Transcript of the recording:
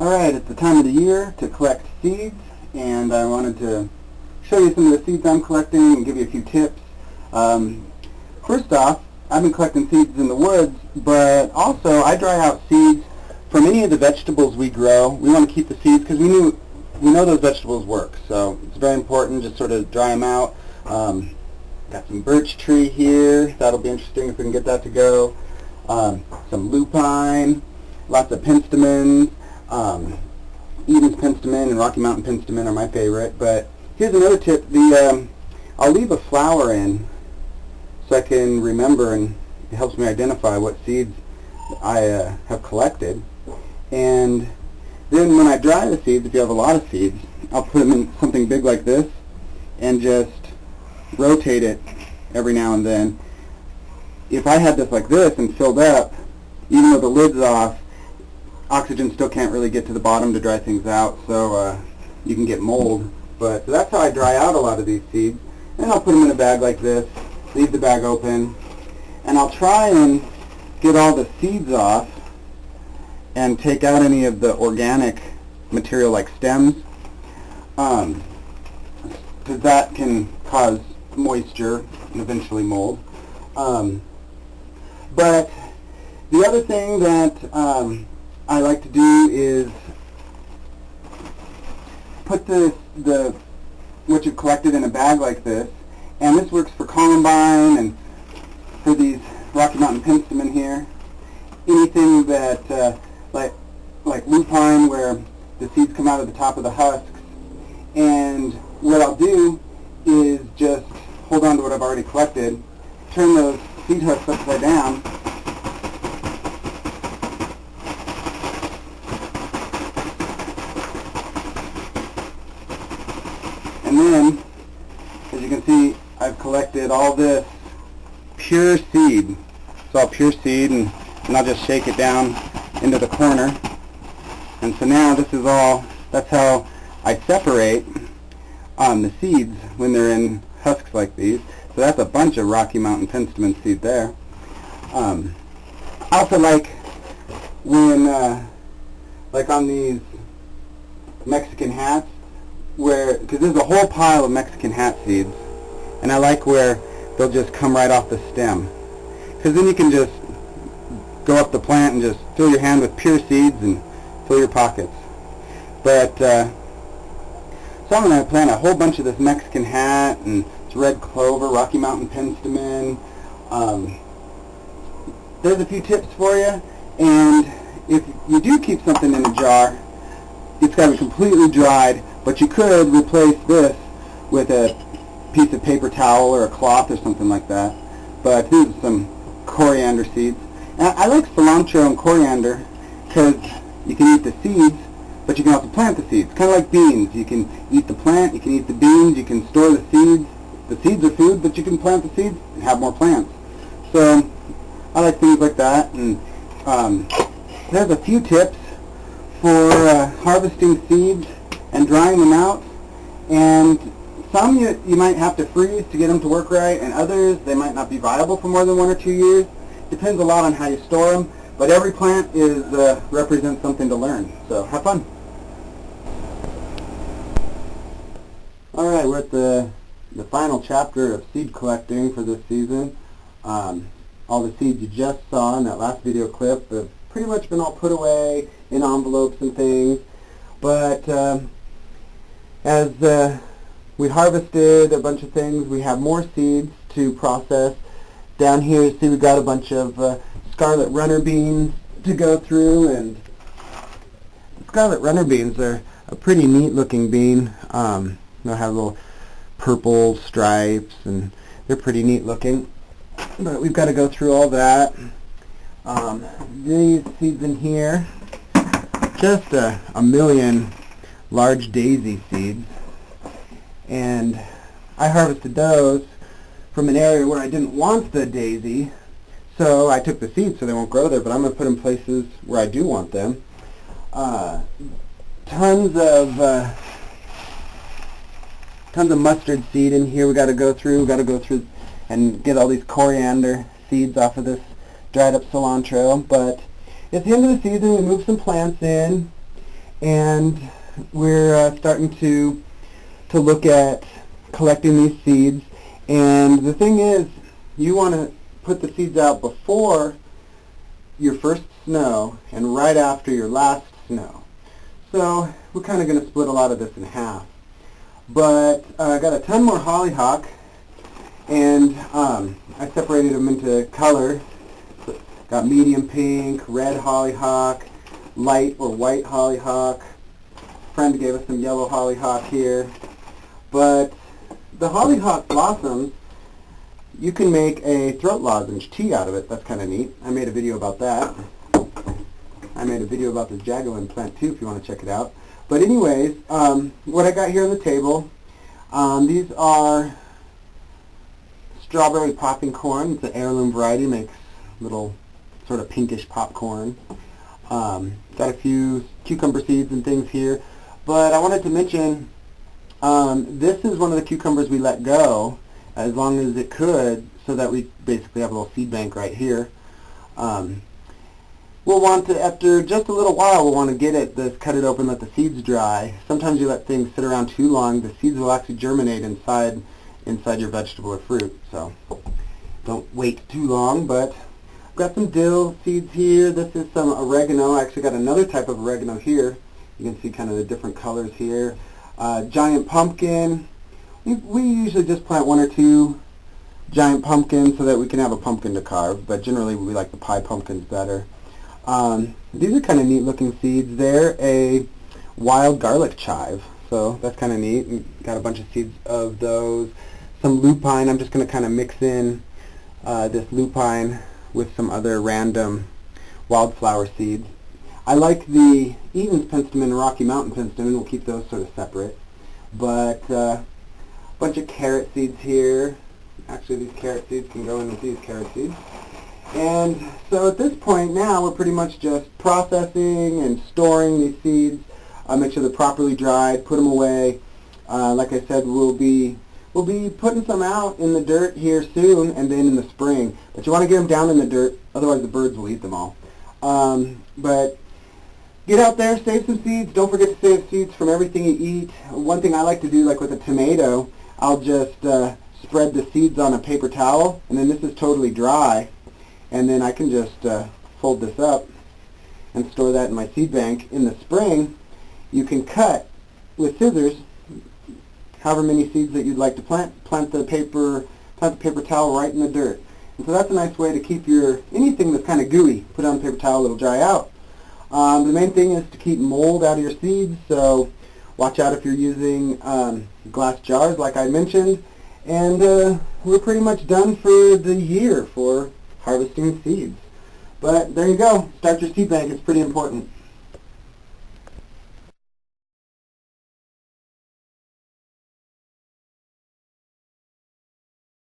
Alright, it's the time of the year to collect seeds, and I wanted to show you some of the seeds I'm collecting and give you a few tips. First off, I've been collecting seeds in the woods, but also I dry out seeds from any of the vegetables we grow. We want to keep the seeds because we know those vegetables work, so it's very important just sort of dry them out. Got some birch tree here. That'll be interesting if we can get that to go. Some lupine, lots of penstemons. Eden's penstemon and Rocky Mountain penstemon are my favorite. But here's another tip. I'll leave a flower in so I can remember, and it helps me identify what seeds I have collected. And then when I dry the seeds, if you have a lot of seeds, I'll put them in something big like this and just rotate it every now and then. If I had this like this and filled up, even though the lid's off, oxygen still can't really get to the bottom to dry things out, so you can get mold. But so that's how I dry out a lot of these seeds. And I'll put them in a bag like this, leave the bag open, and I'll try and get all the seeds off and take out any of the organic material like stems, because that can cause moisture and eventually mold. But the other thing that I like to do is put what you've collected in a bag like this, and this works for columbine and for these Rocky Mountain penstemon here. Anything that like lupine, where the seeds come out of the top of the husks. And what I'll do is just hold on to what I've already collected, turn those seed husks upside down, and then, as you can see, I've collected all this pure seed. It's all pure seed, and I'll just shake it down into the corner. And so now this is all, that's how I separate the seeds when they're in husks like these. So that's a bunch of Rocky Mountain penstemon seed there. I also like when, like on these Mexican hats, because there's a whole pile of Mexican hat seeds, and I like where they'll just come right off the stem, because then you can just go up the plant and just fill your hand with pure seeds and fill your pockets. But so I'm going to plant a whole bunch of this Mexican hat, and it's red clover, Rocky Mountain penstemon. There's a few tips for you, and if you do keep something in a jar, it's got to be completely dried, but you could replace this with a piece of paper towel or a cloth or something like that. But here's some coriander seeds. And I like cilantro and coriander because you can eat the seeds, but you can also plant the seeds. Kind of like beans. You can eat the plant, you can eat the beans, you can store the seeds. The seeds are food, but you can plant the seeds and have more plants. So I like things like that. And there's a few tips for harvesting seeds and drying them out. And some you might have to freeze to get them to work right, and others they might not be viable for more than 1 or 2 years. Depends a lot on how you store them, but every plant represents something to learn. So have fun. Alright, we're at the final chapter of seed collecting for this season. All the seeds you just saw in that last video clip have pretty much been all put away in envelopes and things. But as we harvested a bunch of things, we have more seeds to process. Down here, you see we've got a bunch of scarlet runner beans to go through, and scarlet runner beans are a pretty neat looking bean. They'll have little purple stripes, and they're pretty neat looking. But we've got to go through all that. These seeds in here, just a million large daisy seeds, and I harvested those from an area where I didn't want the daisy, so I took the seeds so they won't grow there, but I'm going to put them places where I do want them. Tons of mustard seed in here we got to go through. And get all these coriander seeds off of this dried up cilantro. But it's the end of the season, we move some plants in, and we're starting to look at collecting these seeds. And the thing is, you want to put the seeds out before your first snow and right after your last snow. So we're kind of going to split a lot of this in half. But I got a ton more hollyhock, and I separated them into color. Got medium pink, red hollyhock, light or white hollyhock. Friend gave us some yellow hollyhock here. But the hollyhock blossoms, you can make a throat lozenge tea out of it. That's kind of neat. I made a video about that. I made a video about the jagoan plant too, if you want to check it out. But anyways, what I got here on the table, these are strawberry popping corn. It's an heirloom variety, makes little sort of pinkish popcorn. Got a few cucumber seeds and things here. But I wanted to mention, this is one of the cucumbers we let go as long as it could, so that we basically have a little seed bank right here. We'll want to, after just a little while, we'll want to get it, cut it open, let the seeds dry. Sometimes you let things sit around too long, the seeds will actually germinate inside your vegetable or fruit. So don't wait too long. But I've got some dill seeds here. This is some oregano. I actually got another type of oregano here. You can see kind of the different colors here. Giant pumpkin. We usually just plant one or two giant pumpkins so that we can have a pumpkin to carve, but generally we like the pie pumpkins better. These are kind of neat looking seeds. They're a wild garlic chive, so that's kind of neat. We got a bunch of seeds of those. Some lupine. I'm just going to kind of mix in this lupine with some other random wildflower seeds. I like the Eaton's penstemon and Rocky Mountain penstemon. We'll keep those sort of separate. But a bunch of carrot seeds here. Actually, these carrot seeds can go in with these carrot seeds. And so at this point now, we're pretty much just processing and storing these seeds. Make sure they're properly dried, put them away. Like I said, we'll be putting some out in the dirt here soon, and then in the spring. But you want to get them down in the dirt, otherwise the birds will eat them all. But get out there, save some seeds. Don't forget to save seeds from everything you eat. One thing I like to do, like with a tomato, I'll just spread the seeds on a paper towel, and then this is totally dry. And then I can just fold this up and store that in my seed bank. In the spring, you can cut with scissors however many seeds that you'd like to plant the paper towel right in the dirt. And so that's a nice way to keep anything that's kind of gooey, put it on a paper towel, it'll dry out. The main thing is to keep mold out of your seeds, so watch out if you're using glass jars like I mentioned. And we're pretty much done for the year for harvesting seeds. But there you go. Start your seed bank. It's pretty important.